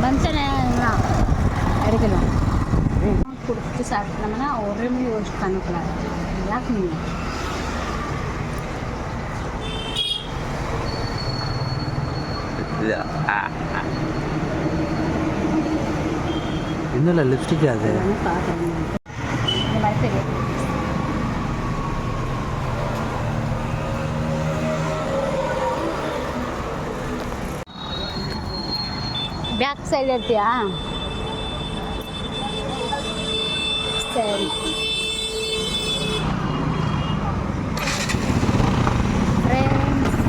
மனுஷனா எடுக்கலாம் குடிச்சிட்டு சாப்பிட்டோம்னா ஒரே மணி யோசிச்சு பண்ணக்கூடாது. யாருக்கு நீங்கள் இன்னும் லிப்ஸ்டிக் அது பார்க்குறேன். இந்த மாதிரி தெரியும். பேக் சைடு எடுத்தியா? சரி. ஃப்ரெண்ட்ஸ்,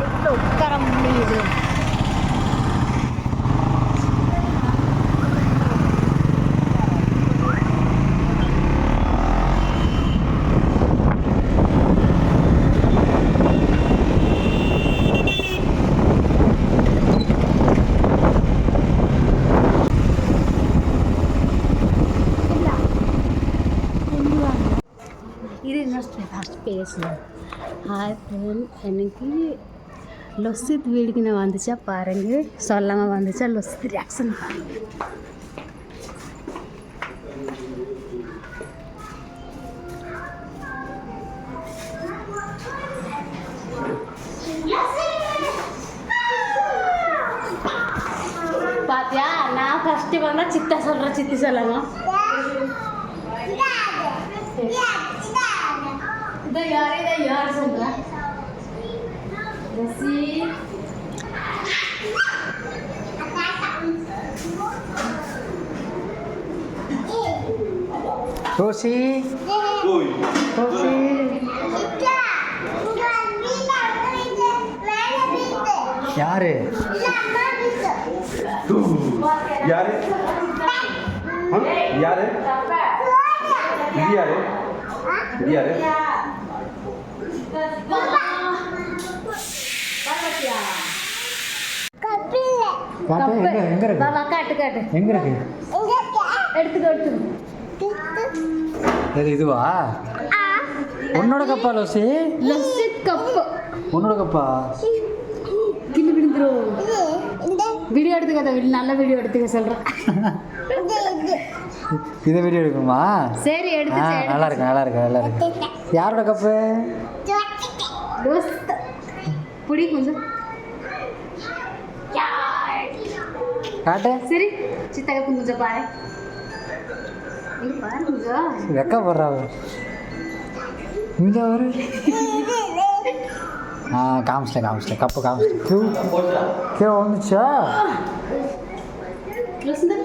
இப்போ உட்கார முடியுது. இது என்ன ஃபஸ்ட் பேசணும். எனக்கு லொசித் வீடுக்கு நான் வந்துச்சா பாருங்க, சொல்லாமல் வந்துச்சா லொசித் ரியாக்ஷன் பாருங்க. பாத்தியா, நான் ஃபஸ்ட்டு வந்தால் சித்தா சொல்கிறேன், சித்தி சொல்லலாம். இதை யார் சொல்கிறா? ரோசி ரோசி யாரு யாரு யாரு இது யாரு இது யாரு எங்க இருக்கு? எங்க இருக்கு? எடுத்துக்கோ. இதுவா உன்னோட கப்பா லோசி? லொசித் கப்பு உன்னோட கப்பா? கிளி விழுந்துரும். வீடியோ எடுத்துக்க, நல்ல வீடியோ எடுத்துக்க சொல்கிறேன். இதை வீடியோ எடுக்கணுமா? சரி எடுத்து. நல்லா இருக்கு நல்லா இருக்கு நல்லா இருக்கு. யாரோட கப்பு? புடி கொஞ்சம் காட்டு. சரி சித்தா கப்பு கொஞ்சம் பாரு. பாரு கொஞ்சம் வெக்க போடுறாங்க இங்கே ஒரு காமிச்சிட்டேன் கப்பு காமிச்சிட்டேன் வந்துச்சா?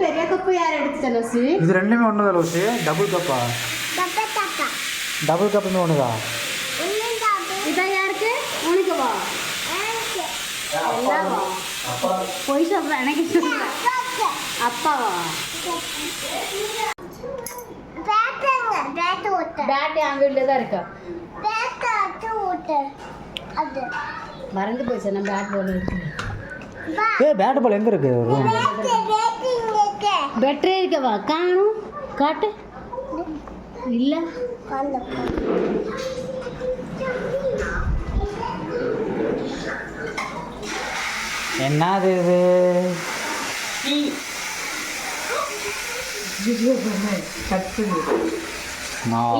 பெரிய கப்பு யார் எடுத்துட்டா லோசி? இது ரெண்டுமே ஒன்று தான் லோசி. டபுள் கப்பா? டபுள் கப்புமே ஒன்று தான். இதான் யாருக்கு? உனக்குவா? போய் சொல்கிறேன், எனக்கு சொல்கிறேன். அப்பாவா? பேட் என் வீட்டில் தான் இருக்கா. மறந்து போச்சு, நான் பேட் பால் எடுக்கிறேன். பேட் பால் எங்கே இருக்கு? பெட்டரே இருக்கவா? காணும், காட்டு. இல்லை என்னது இது?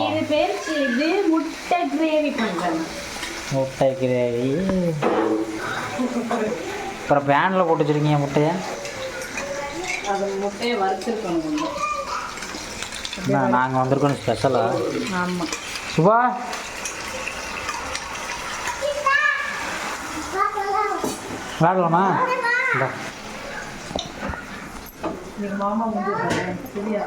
இது பேர் இது முட்டை கிரேவி பண்ணுறேன். முட்டை கிரேவி அப்புறம் பேனில் போட்டு வச்சுருக்கீங்க முட்டையை? அது முட்டையை வறுத்துருக்கணும். நாங்கள் வந்திருக்கோம் ஸ்பெஷலாக. ஆமாம் சுபா விளாடலாமா? எங்கள் மாமா முடிஞ்சிருக்காங்க சரியா?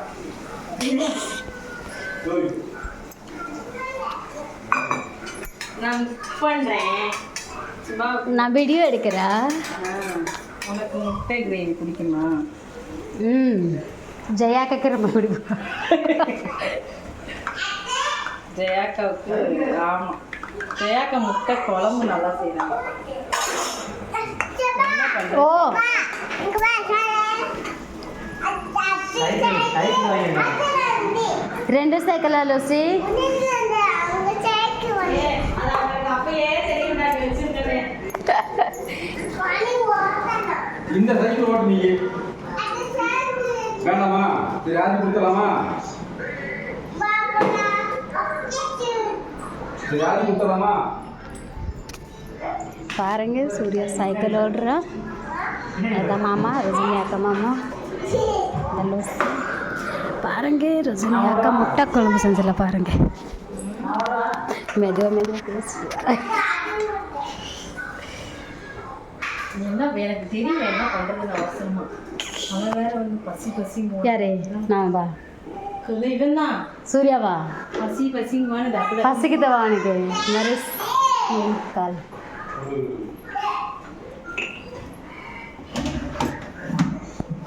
நான் பண்ணுறேன். நான் வீடியோ எடுக்கிறேன். உனக்கு முட்டை கிரேவி பிடிக்குமா? ஜெயாக்காக்கு ரொம்ப பிடிக்கும். ஜெயாக்காவுக்கு ஆமாம், ஜெயாக்கா முட்டை குழம்பு நல்லா செய்கிறாங்க. ஓ ரெண்டு சைக்கிளா லூசி? இந்த சைக்கிள் ஓட்டு நீ வேண்டாமா சரி ஆதி கொடுத்தலாமா சரி ஆதி கொடுத்தலாமா பாருங்க சூர்யா சைக்கிள் ஓடுறான் அதான் மாமா ரஜினி அக்கா மாமா தலோஸ் பாருங்க ரஜினி அக்கா முட்டை குழம்பு செஞ்சல பாருங்க மெதுவாக மெதுவாக பேசுவார் என்ன எனக்கு தெரியல என்ன பண்ணுறது அவசரமா அவன் வேற வந்து பசி யாரே நான் வா இவன் தான் சூர்யாவா பசிங்குவானது அப்படி பசிக்குதவா எனக்கு நிறைய கால்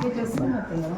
ட்ரெஸ் மாற்றுங்க